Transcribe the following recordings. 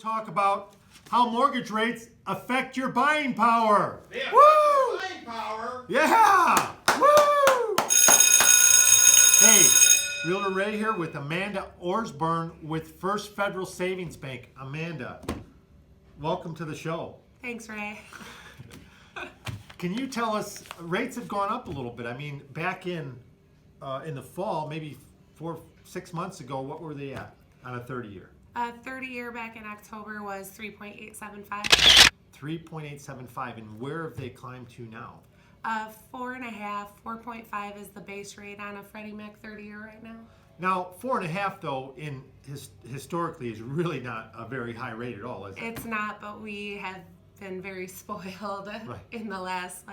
talk about how mortgage rates affect your buying power. They affect Woo! your buying power. Yeah! Woo! Hey, Realtor Ray here with Amanda Orsborn with First Federal Savings Bank. Amanda, welcome to the show. Thanks, Ray. Can you tell us, rates have gone up a little bit. I mean, back in the fall, maybe 4-6 months ago, what were they at on a 30-year? A 30-year back in October was 3.875. 3.875, and where have they climbed to now? 4.5, 4.5 is the base rate on a Freddie Mac 30-year right now. Now, 4.5 though, historically, is really not a very high rate at all, is it? It's not, but we have been very spoiled in the last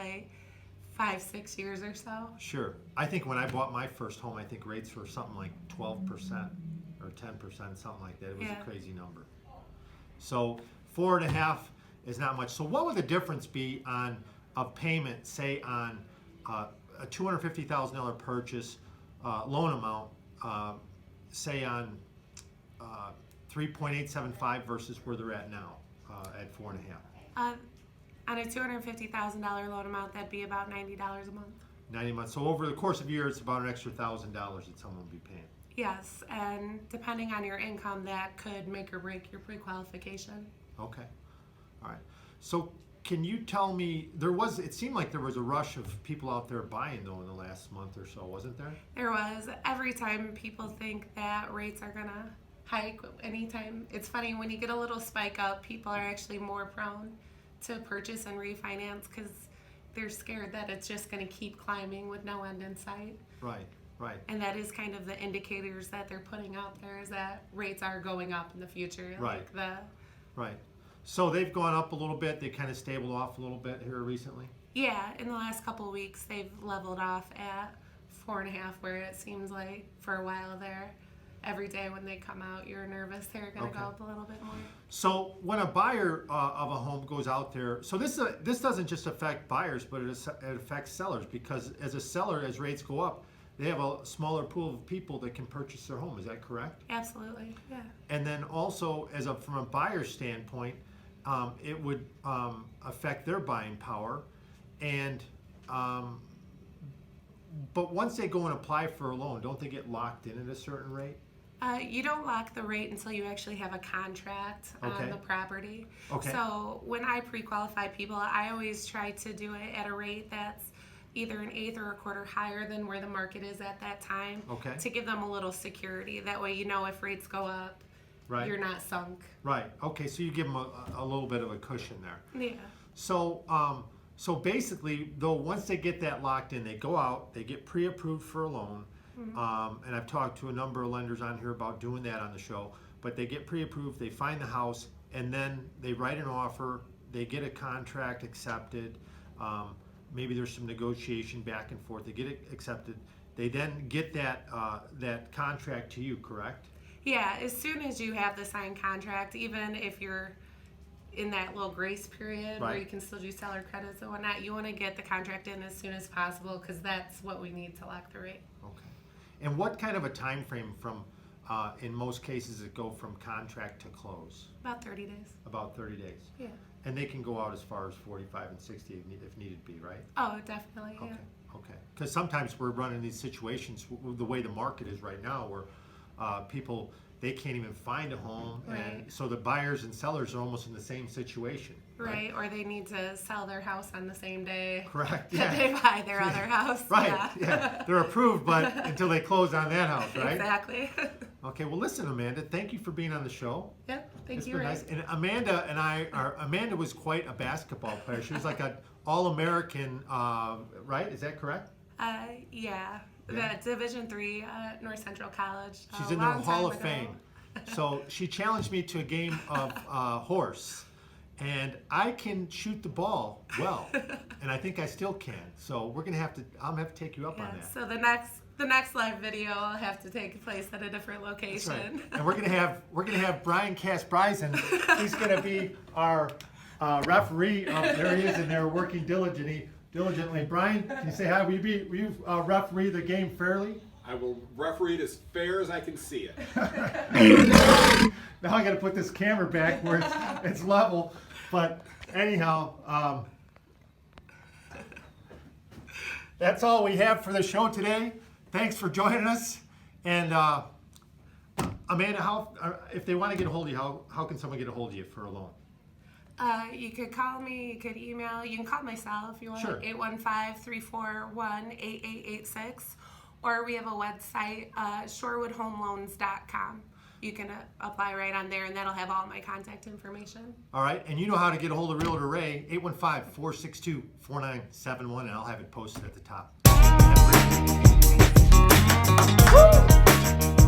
5-6 years or so. Sure. I think when I bought my first home, I think rates were something like 12% or 10%, something like that. It was a crazy number. So 4.5 is not much. So what would the difference be on a payment, say on a $250,000 purchase loan amount, say on 3.875 versus where they're at now at 4.5? On a $250,000 loan amount, that'd be about $90 a month. 90 months. So over the course of a year, it's about an extra $1,000 that someone will be paying. Yes, and depending on your income, that could make or break your pre-qualification. Okay. All right. So can you tell me, it seemed like there was a rush of people out there buying though in the last month or so, wasn't there? There was. Every time people think that rates are gonna hike, anytime, it's funny, when you get a little spike up, people are actually more prone to purchase and refinance because they're scared that it's just gonna keep climbing with no end in sight. Right. Right. And that is kind of the indicators that they're putting out there, is that rates are going up in the future. Right. Right. So they've gone up a little bit. They kind of stabled off a little bit here recently. Yeah, in the last couple of weeks, they've leveled off at 4.5, where it seems like for a while there, every day when they come out, you're nervous they're going to go up a little bit more. So when a buyer of a home goes out there, so this doesn't just affect buyers, but it affects sellers, because as a seller, as rates go up, they have a smaller pool of people that can purchase their home. Is that correct? Absolutely, yeah. And then also, from a buyer's standpoint, it would affect their buying power. And but once they go and apply for a loan, don't they get locked in at a certain rate? You don't lock the rate until you actually have a contract on the property. Okay. So when I pre-qualify people, I always try to do it at a rate that's either an eighth or a quarter higher than where the market is at that time, to give them a little security. That way, if rates go up, you're not sunk. Right. Okay. So you give them a little bit of a cushion there. Yeah. So so basically, though, once they get that locked in, they go out, they get pre-approved for a loan, and I've talked to a number of lenders on here about doing that on the show. But they get pre-approved, they find the house, and then they write an offer. They get a contract accepted. Maybe there's some negotiation back and forth. They get it accepted. They then get that contract to you, correct? Yeah, as soon as you have the signed contract, even if you're in that little grace period where you can still do seller credits and whatnot, you want to get the contract in as soon as possible, because that's what we need to lock the rate. Okay. And what kind of a time frame from, in most cases, it go from contract to close? About 30 days. About 30 days. Yeah. And they can go out as far as 45 and 60 if needed be, right? Oh, definitely, yeah. Okay. Because sometimes we're running these situations the way the market is right now, where people, they can't even find a home, and so the buyers and sellers are almost in the same situation. Right, or they need to sell their house on the same day. Correct. That they buy their other house. Right. Yeah. They're approved, but until they close on that house, right? Exactly. Okay. Well, listen, Amanda. Thank you for being on the show. Yep. Thank It's you. been nice. And Amanda was quite a basketball player. She was like an All-American, right? Is that correct? Yeah. The Division III North Central College. She's in the Hall of Fame. So she challenged me to a game of horse, and I can shoot the ball well, and I think I still can. So I'm gonna have to take you up on that. So the next live video will have to take place at a different location. That's right. And we're gonna have Brian Casprison. He's gonna be our referee. There he is, and they're working diligently. Brian, can you say hi? Will you referee the game fairly? I will referee it as fair as I can see it. Now I got to put this camera back where it's level. But anyhow, that's all we have for the show today. Thanks for joining us. And Amanda, if they want to get a hold of you, how can someone get a hold of you for a loan? You could call me, you could email, you can call my cell if you want, Sure. 815-341-8886, or we have a website, shorewoodhomeloans.com. You can apply right on there, and that'll have all my contact information. All right, and you know how to get a hold of Realtor Ray, 815-462-4971, and I'll have it posted at the top. Have a great day. Woo!